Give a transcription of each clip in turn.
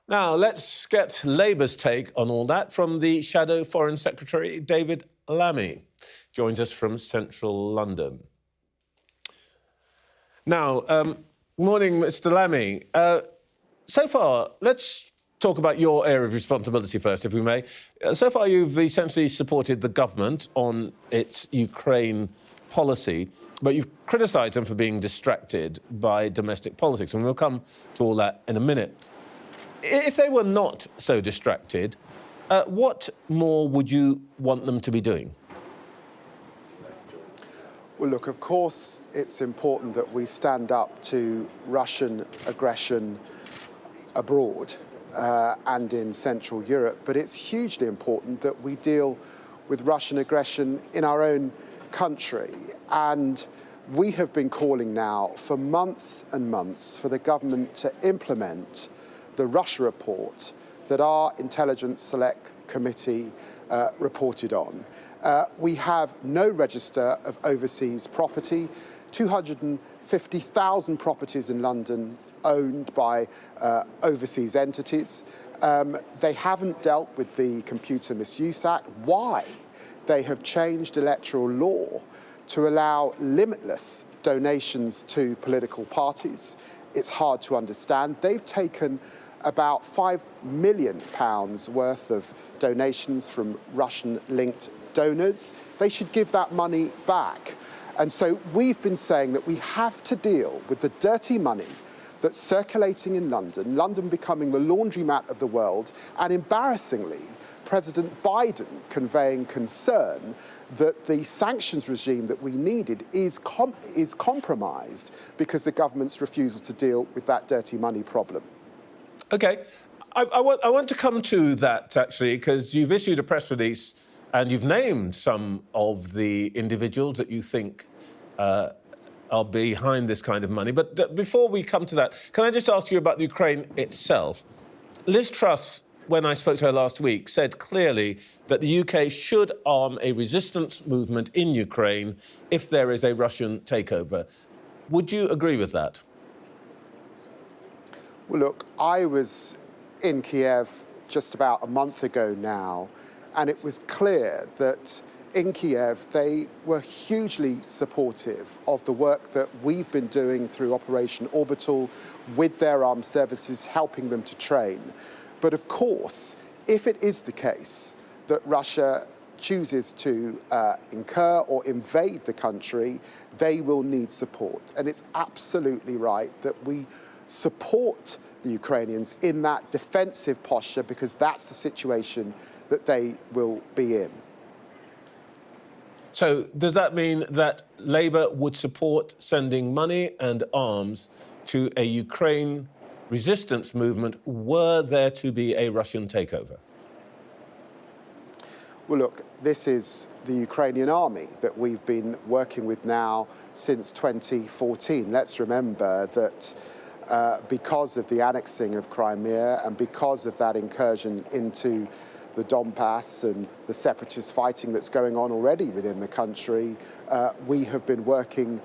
Now, let's get Labour's take on all that from the Shadow Foreign Secretary, David Lammy. Joins us from central London. Now, morning, Mr. Lammy. So far, let's talk about your area of responsibility first, if we may. So far, you've essentially supported the government on its Ukraine policy, but you've criticised them for being distracted by domestic politics, and we'll come to all that in a minute. If they were not so distracted, what more would you want them to be doing? Well, look, of course, it's important that we stand up to Russian aggression abroad and in Central Europe, but it's hugely important that we deal with Russian aggression in our own country. And we have been calling now for months and months for the government to implement the Russia report that our Intelligence Select Committee reported on. We have no register of overseas property, 250,000 properties in London owned by overseas entities. They haven't dealt with the Computer Misuse Act. Why? They have changed electoral law to allow limitless donations to political parties. It's hard to understand. They've taken about £5 million worth of donations from Russian-linked donors. They should give that money back. And so we've been saying that we have to deal with the dirty money that's circulating in London, London becoming the laundromat of the world, and embarrassingly, President Biden conveying concern that the sanctions regime that we needed is compromised because the government's refusal to deal with that dirty money problem. OK. I want to come to that, actually, because you've issued a press release and you've named some of the individuals that you think are behind this kind of money. But before we come to that, can I just ask you about the Ukraine itself? Liz Truss, when I spoke to her last week, said clearly that the UK should arm a resistance movement in Ukraine if there is a Russian takeover. Would you agree with that? Well, look, I was in Kiev just about a month ago now, and it was clear that in Kiev they were hugely supportive of the work that we've been doing through Operation Orbital with their armed services, helping them to train. But of course, if it is the case that Russia chooses to incur or invade the country, they will need support. And it's absolutely right that we support the Ukrainians in that defensive posture, because that's the situation that they will be in. So does that mean that Labour would support sending money and arms to a Ukraine resistance movement were there to be a Russian takeover? Well, look, this is the Ukrainian army that we've been working with now since 2014. Let's remember that because of the annexing of Crimea and because of that incursion into the Donbass and the separatist fighting that's going on already within the country, we have been working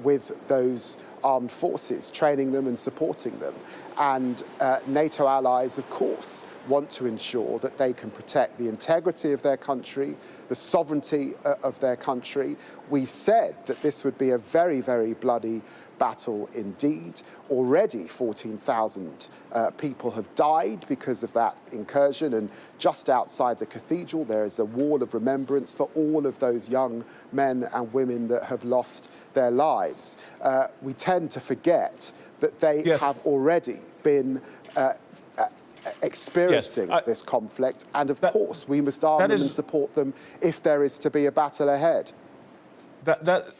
with those armed forces, training them and supporting them. And NATO allies, of course, want to ensure that they can protect the integrity of their country, the sovereignty of their country. We said that this would be a very, very bloody battle indeed. Already 14,000 people have died because of that incursion, and just outside the cathedral there is a wall of remembrance for all of those young men and women that have lost their lives. We tend to forget that they have already been experiencing this conflict, and of course we must arm them and support them if there is to be a battle ahead.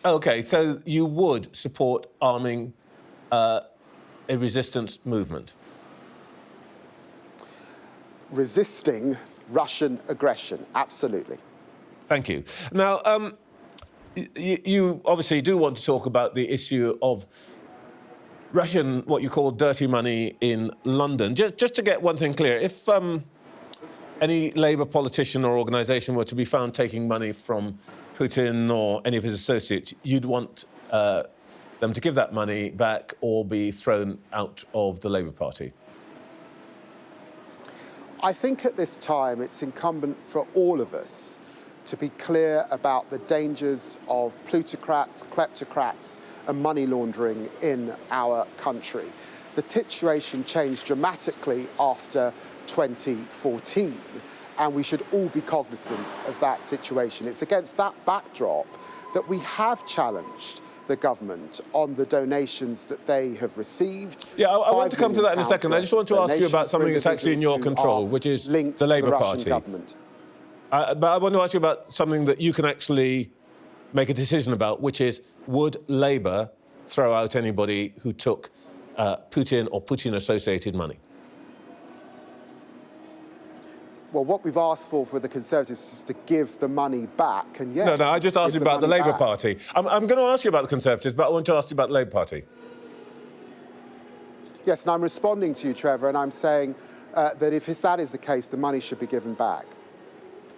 OK, so you would support arming a resistance movement? Resisting Russian aggression, absolutely. Thank you. Now, you obviously do want to talk about the issue of Russian, what you call dirty money in London. Just to get one thing clear, if any Labour politician or organisation were to be found taking money from Putin or any of his associates, you'd want them to give that money back or be thrown out of the Labour Party? I think at this time it's incumbent for all of us to be clear about the dangers of plutocrats, kleptocrats and money laundering in our country. The situation changed dramatically after 2014, and we should all be cognizant of that situation. It's against that backdrop that we have challenged the government on the donations that they have received. Yeah, I want to come to that in a second. I just want to ask you about something that's actually in your control, which is the Labour Party. Government. But I want to ask you about something that you can actually make a decision about, which is, would Labour throw out anybody who took Putin or Putin-associated money? Well, what we've asked for the Conservatives is to give the money back, and yes... No, I just asked you about the Labour Party. I'm going to ask you about the Conservatives, but I want to ask you about the Labour Party. Yes, and I'm responding to you, Trevor, and I'm saying that if that is the case, the money should be given back.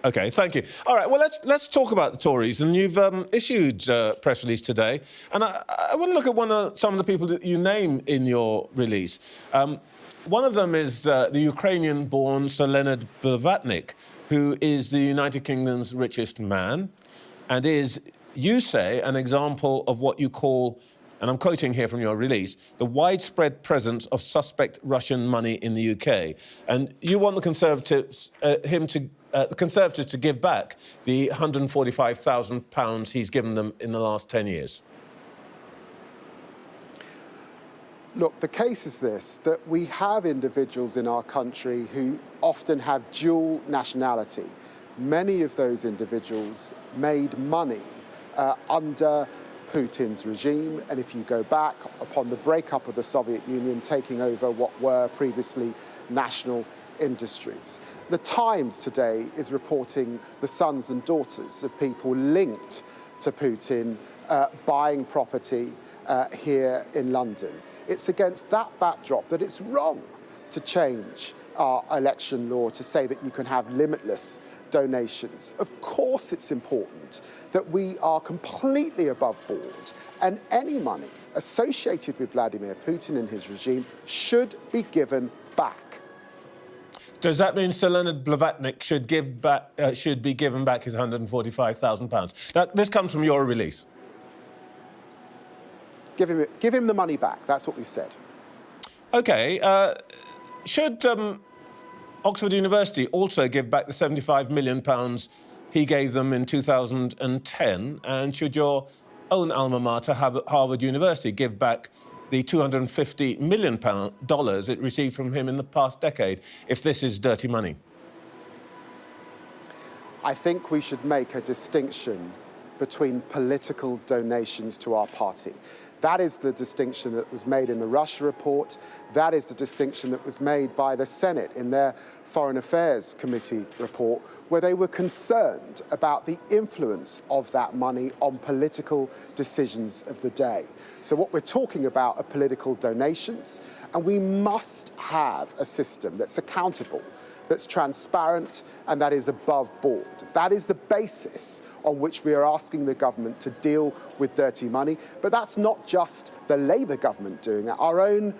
OK, thank you. All right, well, let's talk about the Tories. And you've issued a press release today. And I want to look at some of the people that you name in your release. One of them is the Ukrainian-born Sir Leonard Blavatnik, who is the United Kingdom's richest man and is, you say, an example of what you call, and I'm quoting here from your release, the widespread presence of suspect Russian money in the UK. And you want the Conservatives, the Conservatives to give back the £145,000 he's given them in the last 10 years. Look, the case is this, that we have individuals in our country who often have dual nationality. Many of those individuals made money under Putin's regime, and if you go back upon the breakup of the Soviet Union, taking over what were previously national industries. The Times today is reporting the sons and daughters of people linked to Putin buying property here in London. It's against that backdrop that it's wrong to change our election law to say that you can have limitless donations. Of course it's important that we are completely above board, and any money associated with Vladimir Putin and his regime should be given back. Does that mean Sir Leonard Blavatnik should be given back his £145,000? This comes from your release. Give him the money back. That's what we've said. OK. Should Oxford University also give back the £75 million he gave them in 2010? And should your own alma mater, Harvard University, give back the $250 million it received from him in the past decade, if this is dirty money? I think we should make a distinction between political donations to our party. That is the distinction that was made in the Russia report. That is the distinction that was made by the Senate in their Foreign Affairs Committee report, where they were concerned about the influence of that money on political decisions of the day. So what we're talking about are political donations, and we must have a system that's accountable, that's transparent, and that is above board. That is the basis on which we are asking the government to deal with dirty money. But that's not just the Labour government doing it. Our own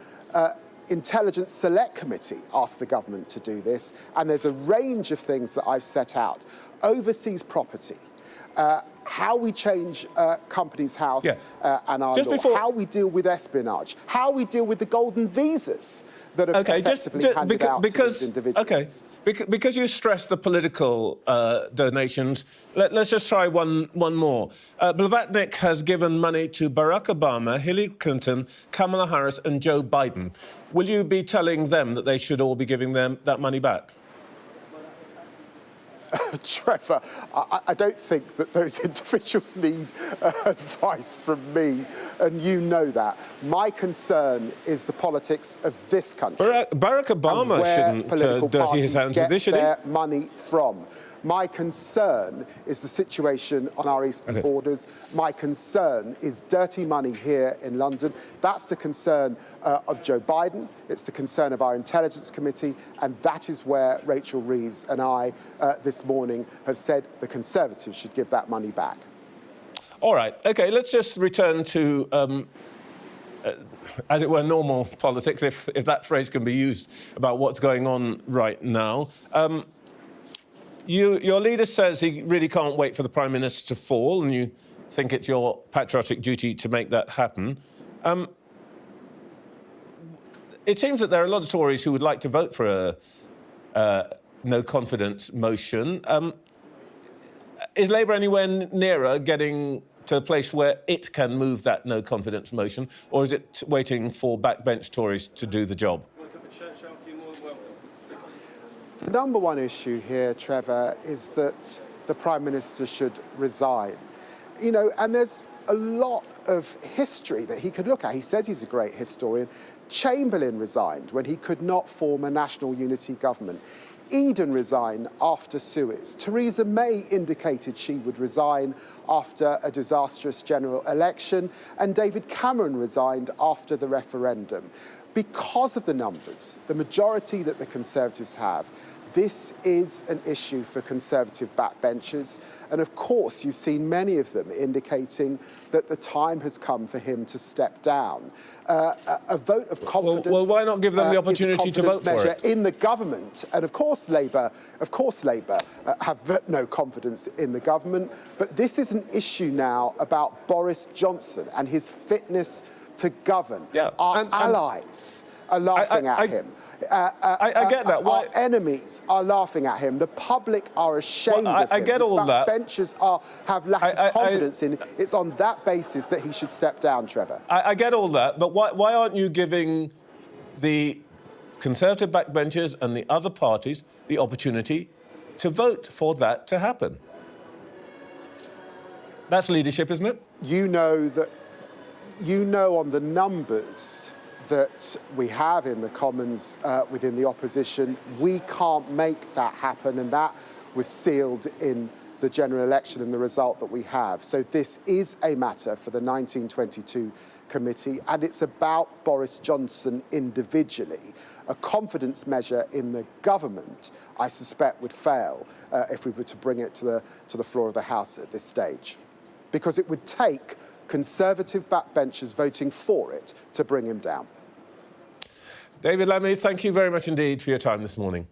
Intelligence Select Committee asked the government to do this, and there's a range of things that I've set out. Overseas property, how we change Companies House and our law, how we deal with espionage, how we deal with the golden visas that are effectively handed out to these individuals. OK, because you stressed the political donations, let's just try one more. Blavatnik has given money to Barack Obama, Hillary Clinton, Kamala Harris and Joe Biden. Will you be telling them that they should all be giving them that money back? Trevor, I don't think that those individuals need advice from me, and you know that. My concern is the politics of this country. Barack Obama shouldn't dirty his hands with this, should he? Their money from. My concern is the situation on our eastern borders. My concern is dirty money here in London. That's the concern of Joe Biden. It's the concern of our Intelligence Committee. And that is where Rachel Reeves and I this morning have said the Conservatives should give that money back. All right. OK, let's just return to as it were, normal politics, if that phrase can be used about what's going on right now. Your leader says he really can't wait for the Prime Minister to fall, and you think it's your patriotic duty to make that happen. It seems that there are a lot of Tories who would like to vote for a no-confidence motion. Is Labour anywhere nearer getting to a place where it can move that no-confidence motion, or is it waiting for backbench Tories to do the job? The number one issue here, Trevor, is that the Prime Minister should resign. You know, and there's a lot of history that he could look at. He says he's a great historian. Chamberlain resigned when he could not form a national unity government. Eden resigned after Suez. Theresa May indicated she would resign after a disastrous general election, and David Cameron resigned after the referendum. Because of the numbers, the majority that the Conservatives have, this is an issue for Conservative backbenchers. And of course, you've seen many of them indicating that the time has come for him to step down. A vote of confidence. Well, why not give them the opportunity to vote for it? In the government. And of course, Labour have no confidence in the government. But this is an issue now about Boris Johnson and his fitness to govern. Yeah. Our allies are laughing at him. I get that. Our enemies are laughing at him. The public are ashamed of him. I get all that. Backbenchers have lack of confidence in him. It's on that basis that he should step down, Trevor. I get all that, but why aren't you giving the Conservative backbenchers and the other parties the opportunity to vote for that to happen? That's leadership, isn't it? You know on the numbers that we have in the Commons within the opposition, we can't make that happen, and that was sealed in the general election and the result that we have. So this is a matter for the 1922 committee, and it's about Boris Johnson individually. A confidence measure in the government, I suspect, would fail if we were to bring it to the floor of the House at this stage, because it would take Conservative backbenchers voting for it to bring him down. David Lammy, thank you very much indeed for your time this morning.